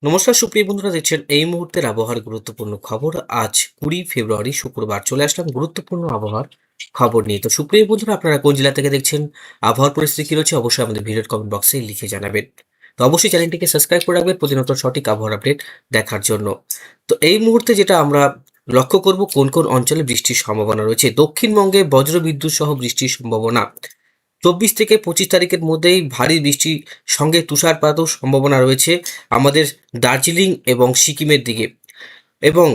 নমস্কার সুপ্রিয় বন্ধুরা, দেখছেন এই মুহূর্তের আবহাওয়ার গুরুত্বপূর্ণ খবর। আজ 20 ফেব্রুয়ারি শুক্রবার চলে আসলাম গুরুত্বপূর্ণ আবহাওয়ার খবর নিয়ে। তো সুপ্রিয় বন্ধুরা, আপনারা কোন জেলা থেকে দেখছেন, আবহাওয়ার পরিস্থিতি কি রয়েছে, অবশ্যই আমাদের ভিডিওর কমেন্ট বক্সে লিখে জানাবেন। তো অবশ্যই চ্যানেলটিকে সাবস্ক্রাইব করে রাখবেন প্রতিনিয়ত সঠিক আবহাওয়ার আপডেট দেখার জন্য। তো এই মুহূর্তে যেটা আমরা লক্ষ্য করব, কোন কোন অঞ্চলে বৃষ্টির সম্ভাবনা রয়েছে। দক্ষিণবঙ্গে বজ্রবিদ্যুৎ সহ বৃষ্টির সম্ভাবনা 24 থেকে 25 তারিখের মধ্যেই ভারী বৃষ্টির সঙ্গে তুষারপাতও সম্ভাবনা রয়েছে আমাদের দার্জিলিং এবং সিকিমের দিকে, এবং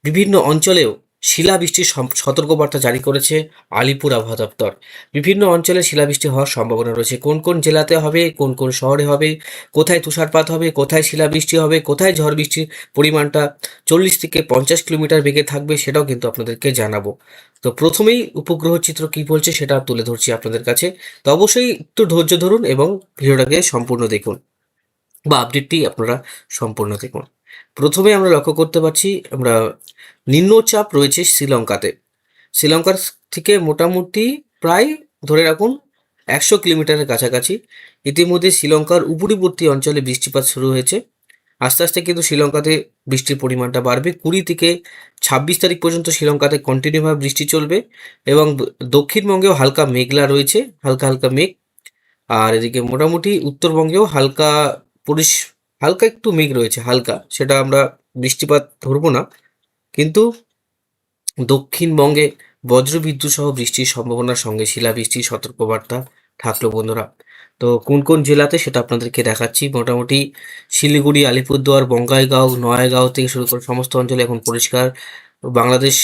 বিভিন্ন অঞ্চলেও শিলাবৃষ্টির সতর্কবার্তা জারি করেছে আলিপুর আবহাওয়া দপ্তর। বিভিন্ন অঞ্চলে শিলাবৃষ্টি হওয়ার সম্ভাবনা রয়েছে। কোন কোন জেলাতে হবে, কোন কোন শহরে হবে, কোথায় তুষারপাত হবে, কোথায় শিলাবৃষ্টি হবে, কোথায় ঝড় বৃষ্টির পরিমাণটা 40 থেকে 50 কিলোমিটার বেগে থাকবে, সেটাও কিন্তু আপনাদেরকে জানাবো। তো প্রথমেই উপগ্রহ চিত্র কি বলছে সেটা তুলে ধরছি আপনাদের কাছে। তো অবশ্যই একটু ধৈর্য ধরুন এবং ভিডিওটাকে সম্পূর্ণ দেখুন, বা আপডেটটি আপনারা সম্পূর্ণ দেখুন। প্রথমে আমরা লক্ষ্য করতে পারছি, আমরা নিম্নচাপ রয়েছে শ্রীলঙ্কাতে। শ্রীলঙ্কার থেকে মোটামুটি প্রায় ধরে রাখুন 100 কিলোমিটারের কাছাকাছি। ইতিমধ্যে শ্রীলঙ্কার উপকূলবর্তী অঞ্চলে বৃষ্টিপাত শুরু হয়েছে। আস্তে আস্তে কিন্তু শ্রীলঙ্কাতে বৃষ্টির পরিমাণটা বাড়বে। 20 থেকে 26 তারিখ পর্যন্ত শ্রীলঙ্কাতে কন্টিনিউভাবে বৃষ্টি চলবে, এবং দক্ষিণবঙ্গেও হালকা মেঘলা রয়েছে, হালকা হালকা মেঘ। আর এদিকে মোটামুটি উত্তরবঙ্গেও হালকা পরিস হালকা একটু মেঘ রয়েছে, হালকা, সেটা আমরা বৃষ্টিপাত ধরবো না। কিন্তু দক্ষিণবঙ্গে বজ্রবিদ্যুৎ সহ বৃষ্টির সম্ভাবনার সঙ্গে শিলাবৃষ্টির সতর্কবার্তা থাকলো বন্ধুরা। তো কোন কোন জেলাতে সেটা আপনাদেরকে দেখাচ্ছি। মোটামুটি শিলিগুড়ি, আলিপুরদুয়ার, বঙ্গাইগাঁও, নয়াগাঁও থেকে শুরু করে সমস্ত অঞ্চলে এখন পরিষ্কার। বাংলাদেশ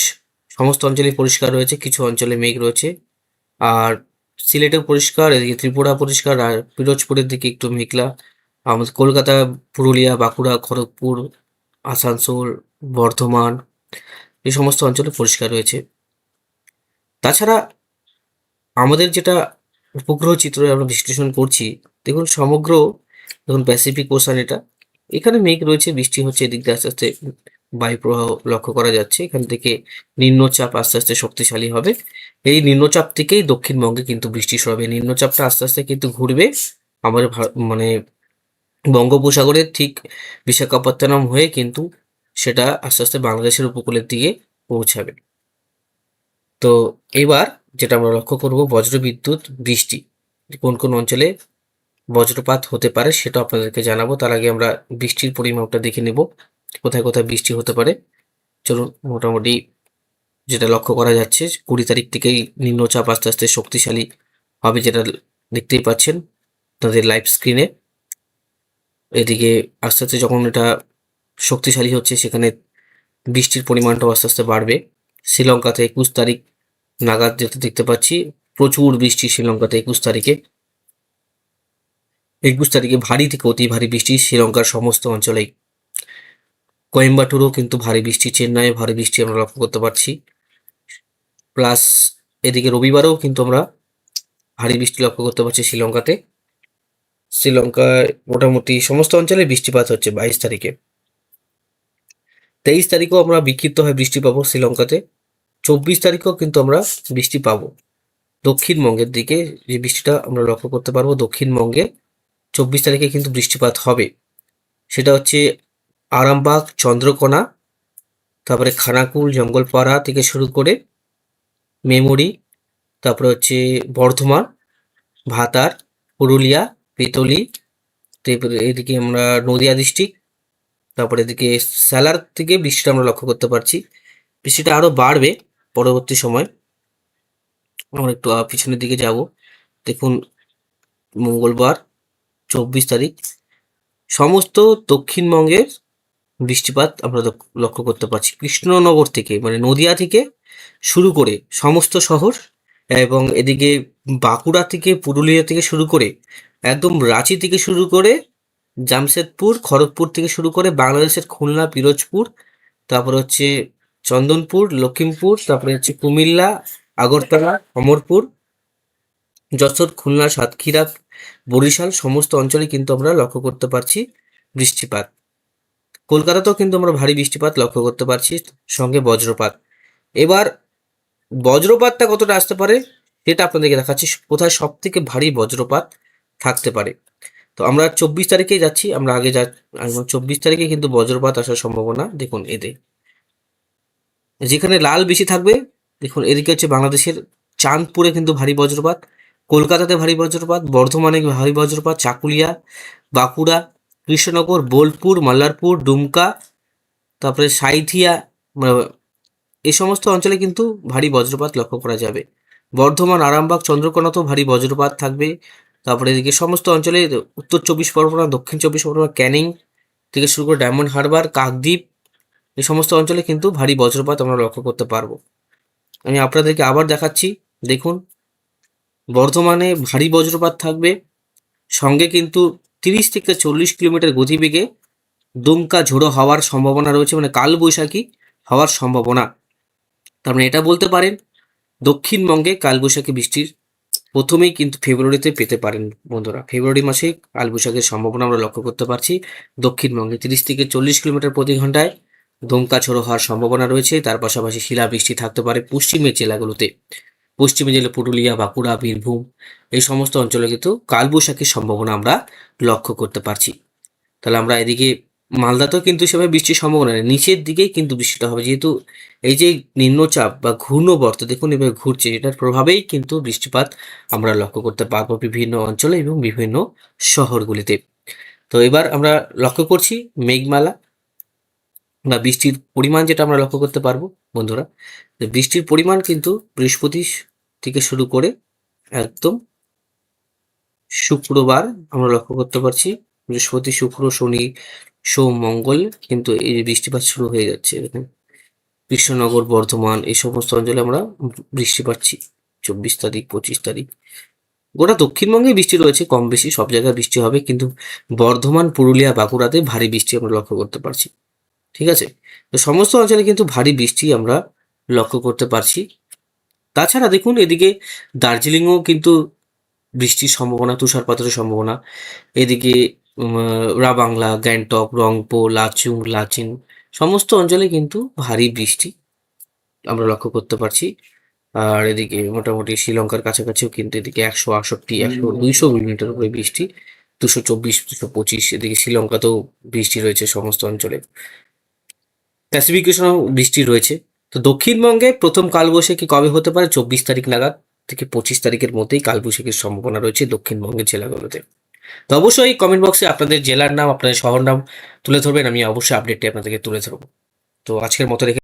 সমস্ত অঞ্চলেই পরিষ্কার রয়েছে, কিছু অঞ্চলে মেঘ রয়েছে। আর সিলেটেও পরিষ্কার, এদিকে ত্রিপুরা পরিষ্কার, আর পিরোজপুরের দিকে একটু মেঘলা। আমাদের কলকাতা, পুরুলিয়া, বাঁকুড়া, খড়গপুর, আসানসোল, বর্ধমান, এই সমস্ত অঞ্চলে পরিষ্কার রয়েছে। তাছাড়া আমাদের যেটা উপগ্রহ চিত্র আমরা বিশ্লেষণ করছি, দেখুন সমগ্র, দেখুন প্যাসিফিক ওশান এটা, এখানে মেঘ রয়েছে, বৃষ্টি হচ্ছে, এদিক দিয়ে আস্তে আস্তে বায়ুপ্রবাহ লক্ষ্য করা যাচ্ছে। এখান থেকে নিম্নচাপ আস্তে আস্তে শক্তিশালী হবে। এই নিম্নচাপ থেকেই দক্ষিণবঙ্গে কিন্তু বৃষ্টি শুরু হবে। নিম্নচাপটা আস্তে আস্তে কিন্তু ঘুরবে আমাদের মানে বঙ্গোপসাগরের ঠিক বিশাখাপত্তনম হয়ে, কিন্তু সেটা আস্তে আস্তে বাংলাদেশের উপকূলের দিকে পৌঁছাবে। তো এবার যেটা আমরা লক্ষ্য করব, বজ্রবিদ্যুৎ বৃষ্টি কোন কোন অঞ্চলে বজ্রপাত হতে পারে সেটা আপনাদেরকে জানাবো। তার আগে আমরা বৃষ্টির পরিমাপটা দেখে নেব, কোথায় কোথায় বৃষ্টি হতে পারে। চলুন, মোটামুটি যেটা লক্ষ্য করা যাচ্ছে, 20 তারিখ থেকেই নিম্নচাপ আস্তে আস্তে শক্তিশালী হবে, যেটা দেখতেই পাচ্ছেন তাদের লাইভ স্ক্রিনে। এদিকে আস্তে আস্তে যখন এটা শক্তিশালী হচ্ছে, সেখানে বৃষ্টির পরিমাণটাও আস্তে আস্তে বাড়বে। শ্রীলঙ্কাতে 21 তারিখ নাগাদ যেটা দেখতে পাচ্ছি, প্রচুর বৃষ্টি শ্রীলঙ্কাতে। 21 তারিখে ভারী থেকে অতি ভারী বৃষ্টি শ্রীলঙ্কার সমস্ত অঞ্চলেই। কোয়েম্বাটুরও কিন্তু ভারী বৃষ্টি, চেন্নাইয়ে ভারী বৃষ্টি আমরা লক্ষ্য করতে পারছি। প্লাস এদিকে রবিবারেও কিন্তু আমরা ভারী বৃষ্টি লক্ষ্য করতে পারছি শ্রীলঙ্কাতে। শ্রীলঙ্কায় মোটামুটি সমস্ত অঞ্চলে বৃষ্টিপাত হচ্ছে 22 তারিখে। 23 তারিখেও আমরা বিক্ষিপ্তভাবে বৃষ্টি পাবো শ্রীলঙ্কাতে। 24 তারিখেও কিন্তু আমরা বৃষ্টি পাবো। দক্ষিণবঙ্গের দিকে যে বৃষ্টিটা আমরা লক্ষ্য করতে পারবো, দক্ষিণবঙ্গে 24 তারিখে কিন্তু বৃষ্টিপাত হবে। সেটা হচ্ছে আরামবাগ, চন্দ্রকোনা, তারপরে খানাকুল, জঙ্গলপাড়া থেকে শুরু করে মেমরি, তারপরে হচ্ছে বর্ধমান, ভাতার, পুরুলিয়া, পেতলি, তারপরে এদিকে আমরা নদিয়া ডিস্ট্রিক্ট, তারপরে এদিকে সালার থেকে বৃষ্টিটা আমরা লক্ষ্য করতে পারছি। বৃষ্টিটা আরও বাড়বে পরবর্তী সময়। আমরা একটু পিছনের দিকে যাব। দেখুন, মঙ্গলবার 24 তারিখ সমস্ত দক্ষিণবঙ্গের বৃষ্টিপাত আমরা লক্ষ্য করতে পারছি। কৃষ্ণনগর থেকে, মানে নদিয়া থেকে শুরু করে সমস্ত শহর, এবং এদিকে বাঁকুড়া থেকে, পুরুলিয়া থেকে শুরু করে একদম রাঁচি থেকে শুরু করে জামশেদপুর, খড়গপুর থেকে শুরু করে বাংলাদেশের খুলনা, পিরোজপুর, তারপরে হচ্ছে চন্দনপুর, লখিমপুর, তারপরে হচ্ছে কুমিল্লা, আগরতলা, অমরপুর, যশোর, খুলনা, সাতক্ষীরা, বরিশাল, সমস্ত অঞ্চলে কিন্তু আমরা লক্ষ্য করতে পারছি বৃষ্টিপাত। কলকাতাতেও কিন্তু আমরা ভারী বৃষ্টিপাত লক্ষ্য করতে পারছি, সঙ্গে বজ্রপাত। এবার বজ্রপাতটা কতটা আসতে পারে সেটা আপনাদেরকে দেখাচ্ছি, কোথায় সব থেকে ভারী বজ্রপাত থাকতে পারে। তো আমরা 24 তারিখেই যাচ্ছি, আমরা আগে 24 তারিখে কিন্তু বজ্রপাত আসার সম্ভাবনা দেখুন এতে, যেখানে লাল বেশি থাকবে দেখুন এদিকে হচ্ছে বাংলাদেশের চাঁদপুরে কিন্তু ভারী বজ্রপাত, কলকাতাতে ভারী বজ্রপাত, বর্ধমানে ভারী বজ্রপাত, চাকুলিয়া, বাঁকুড়া, কৃষ্ণনগর, বোলপুর, মল্লারপুর, ডুমকা, তারপরে সাঁইথিয়া, এই সমস্ত অঞ্চলে কিন্তু ভারী বজ্রপাত লক্ষ্য করা যাবে। বর্ধমান, আরামবাগ, চন্দ্রকোনাতেও ভারী বজ্রপাত থাকবে। তারপরে এদিকে সমস্ত অঞ্চলে উত্তর 24 পরগনা, দক্ষিণ 24 পরগনা, ক্যানিং থেকে শুরু করে ডায়মন্ড হারবার, কাকদ্বীপ, এই সমস্ত অঞ্চলে কিন্তু ভারী বজ্রপাত আমরা লক্ষ্য করতে পারবো। আমি আপনাদেরকে আবার দেখাচ্ছি, দেখুন বর্ধমানে ভারী বজ্রপাত থাকবে, সঙ্গে কিন্তু 30 থেকে 40 কিলোমিটার গতিবেগে দমকা ঝোড়ো হওয়ার সম্ভাবনা রয়েছে, মানে কালবৈশাখী হওয়ার সম্ভাবনা। তার মানে এটা বলতে পারেন দক্ষিণবঙ্গে কালবৈশাখী বৃষ্টির প্রথমেই কিন্তু ফেব্রুয়ারিতে পেতে পারেন বন্ধুরা। ফেব্রুয়ারি মাসে কালবৈশাখীর সম্ভাবনা আমরা লক্ষ্য করতে পারছি দক্ষিণবঙ্গে 30 থেকে 40 কিলোমিটার প্রতি ঘন্টায় দমকা ঝোড়ো হওয়ার সম্ভাবনা রয়েছে। তার পাশাপাশি শিলাবৃষ্টি থাকতে পারে পশ্চিমের জেলাগুলোতে, পশ্চিমে জেলা পুরুলিয়া, বাঁকুড়া, বীরভূম, এই সমস্ত অঞ্চলে কিন্তু কালবৈশাখীর সম্ভাবনা আমরা লক্ষ্য করতে পারছি। তাহলে আমরা এদিকে মালদাতেও কিন্তু সেভাবে বৃষ্টির সম্ভাবনা নেই, নিচের দিকেই কিন্তু বৃষ্টিটা হবে, যেহেতু এই যে নিম্নচাপ বা ঘূর্ণবর্ত দেখুন এভাবে ঘুরছে, এটার প্রভাবেই কিন্তু বৃষ্টিপাত আমরা লক্ষ্য করতে পারবো বিভিন্ন অঞ্চলে এবং বিভিন্ন শহরগুলিতে। তো এবার আমরা লক্ষ্য করছি মেঘমালা বা বৃষ্টির পরিমাণ, যেটা আমরা লক্ষ্য করতে পারবো বন্ধুরা, যে বৃষ্টির পরিমাণ কিন্তু বৃহস্পতি থেকে শুরু করে একদম শুক্রবার আমরা লক্ষ্য করতে পারছি। বৃহস্পতি, শুক্র, শনি, সোম, মঙ্গল কিন্তু এই বৃষ্টিপাত শুরু হয়ে যাচ্ছে। দেখুন কৃষ্ণনগর, বর্ধমান, এই সমস্ত অঞ্চলে আমরা বৃষ্টি পাচ্ছি 24 তারিখ, 25 তারিখ। গোটা দক্ষিণবঙ্গে বৃষ্টি রয়েছে, কম বেশি সব জায়গায় বৃষ্টি হবে, কিন্তু বর্ধমান, পুরুলিয়া, বাঁকুড়াতে ভারী বৃষ্টি আমরা লক্ষ্য করতে পারছি। ঠিক আছে, তো সমস্ত অঞ্চলে কিন্তু ভারী বৃষ্টি আমরা লক্ষ্য করতে পারছি। তাছাড়া দেখুন এদিকে দার্জিলিংও কিন্তু বৃষ্টির সম্ভাবনা, তুষারপাতের সম্ভাবনা। এদিকে রাবাংলা, গ্যাংটক, রংপো, লাচুং, লাচিন, সমস্ত অঞ্চলে কিন্তু ভারী বৃষ্টি আমরা লক্ষ্য করতে পারছি। আর এদিকে মোটামুটি শ্রীলঙ্কার কাছাকাছিও কিন্তু এদিকে 168, 200 মিলিমিটার উপরে বৃষ্টি, 224, 225, এদিকে শ্রীলঙ্কাতেও বৃষ্টি রয়েছে সমস্ত অঞ্চলে। প্যাসিফিকেশনেও বৃষ্টি রয়েছে। তো দক্ষিণবঙ্গে প্রথম কালবৈশাখী কবে হতে পারে? 24 তারিখ নাগাদ থেকে 25 তারিখের মধ্যেই কালবৈশাখীর সম্ভাবনা রয়েছে দক্ষিণবঙ্গের জেলাগুলোতে। তো অবশ্যই কমেন্ট বক্সে আপনাদের জেলার নাম, আপনাদের শহর নাম তুলে ধরবেন, আমি অবশ্যই আপডেটটি আপনাদেরকে তুলে ধরবো। তো আজকের মতো রেখে